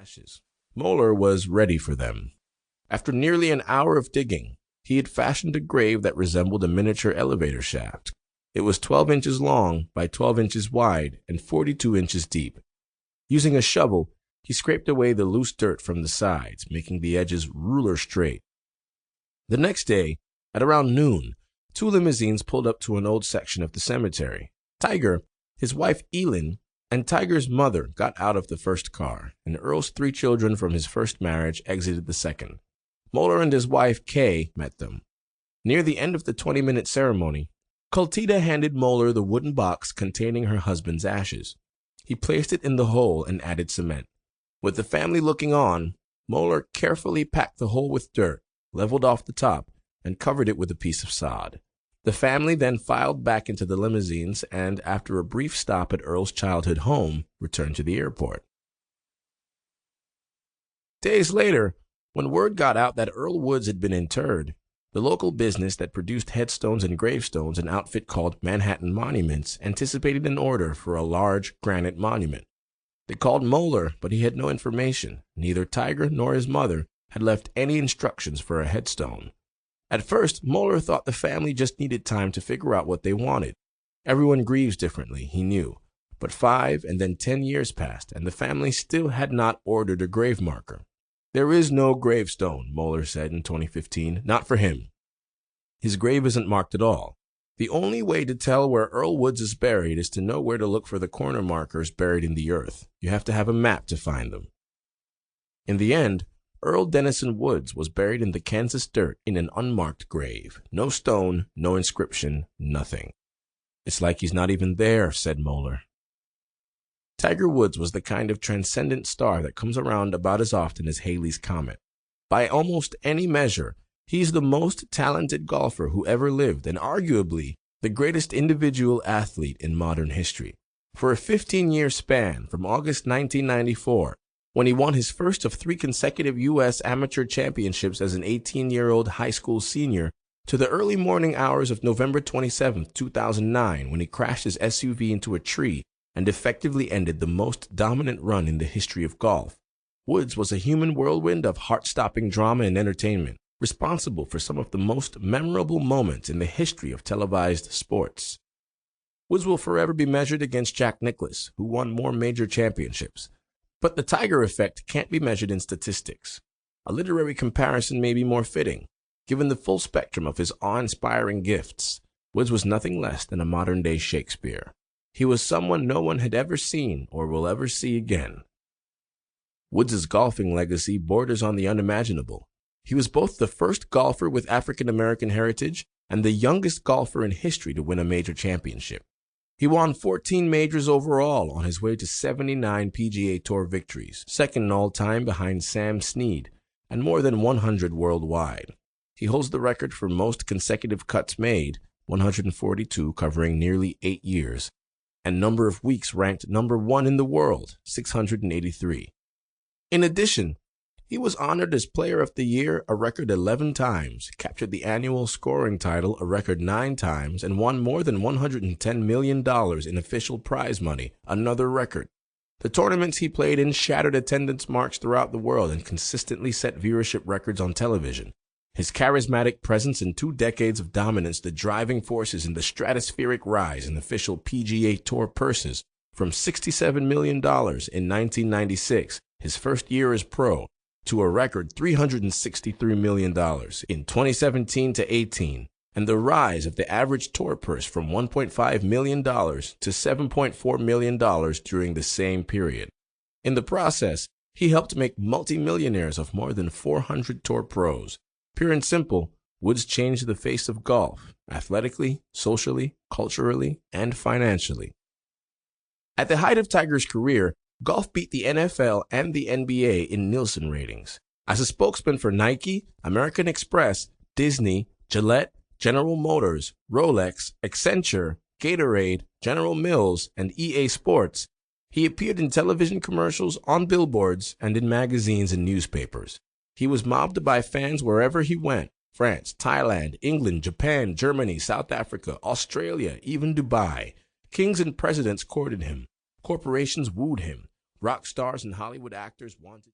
ashes. Moeller was ready for them. After nearly an hour of digging, he had fashioned a grave that resembled a miniature elevator shaft. It was 12 inches long by 12 inches wide and 42 inches deep. Using a shovel, he scraped away the loose dirt from the sides, making the edges ruler straight. The next day, at around noon, 2 limousines pulled up to an old section of the cemetery. Tiger, his wife Elin, and Tiger's mother got out of the first car, and Earl's 3 children from his first marriage exited the second. Moeller and his wife Kay met them. Near the end of the 20-minute ceremony, Kultida handed Moeller the wooden box containing her husband's ashes. He placed it in the hole and added cement. With the family looking on, Moeller carefully packed the hole with dirt, leveled off the top, and covered it with a piece of sod. The family then filed back into the limousines and, after a brief stop at Earl's childhood home, returned to the airport. Days later, when word got out that Earl Woods had been interred, the local business that produced headstones and gravestones, an outfit called Manhattan Monuments, anticipated an order for a large granite monument. They called Moeller, but he had no information. Neither Tiger nor his mother had left any instructions for a headstone. At first, Moeller thought the family just needed time to figure out what they wanted. Everyone grieves differently, he knew. But 5 and then 10 years passed, and the family still had not ordered a grave marker. "There is no gravestone," Moeller said in 2015, "not for him. His grave isn't marked at all. The only way to tell where Earl Woods is buried is to know where to look for the corner markers buried in the earth. You have to have a map to find them." In the end, Earl Dennison Woods was buried in the Kansas dirt in an unmarked grave. No stone, no inscription, nothing. "It's like he's not even there," said Moeller. Tiger Woods was the kind of transcendent star that comes around about as often as Halley's Comet. By almost any measure, he's the most talented golfer who ever lived and arguably the greatest individual athlete in modern history. For a 15-year span, from August 1994, when he won his first of 3 consecutive U.S. amateur championships as an 18-year-old high school senior, to the early morning hours of November 27, 2009, when he crashed his SUV into a tree and effectively ended the most dominant run in the history of golf, Woods was a human whirlwind of heart-stopping drama and entertainment, responsible for some of the most memorable moments in the history of televised sports. Woods will forever be measured against Jack Nicklaus, who won more major championships. But the Tiger effect can't be measured in statistics. A literary comparison may be more fitting. Given the full spectrum of his awe-inspiring gifts, Woods was nothing less than a modern-day Shakespeare. He was someone no one had ever seen or will ever see again. Woods' golfing legacy borders on the unimaginable. He was both the first golfer with African-American heritage and the youngest golfer in history to win a major championship. He won 14 majors overall on his way to 79 PGA Tour victories, second all-time behind Sam Snead, and more than 100 worldwide. He holds the record for most consecutive cuts made, 142 covering nearly 8 years, and number of weeks ranked number 1 in the world, 683. In addition, he was honored as Player of the Year a record 11 times, captured the annual scoring title a record 9 times, and won more than $110 million in official prize money, another record. The tournaments he played in shattered attendance marks throughout the world and consistently set viewership records on television. His charismatic presence and 2 decades of dominance, the driving forces in the stratospheric rise in official PGA Tour purses from $67 million in 1996, his first year as pro, to a record $363 million in 2017 to 18, and the rise of the average tour purse from $1.5 million to $7.4 million during the same period. In the process, he helped make multimillionaires of more than 400 tour pros. Pure and simple, Woods changed the face of golf, athletically, socially, culturally, and financially. At the height of Tiger's career, golf beat the NFL and the NBA in Nielsen ratings. As a spokesman for Nike, American Express, Disney, Gillette, General Motors, Rolex, Accenture, Gatorade, General Mills, and EA Sports, he appeared in television commercials, on billboards, and in magazines and newspapers. He was mobbed by fans wherever he went: France, Thailand, England, Japan, Germany, South Africa, Australia, even Dubai. Kings and presidents courted him. Corporations wooed him. Rock stars and Hollywood actors wanted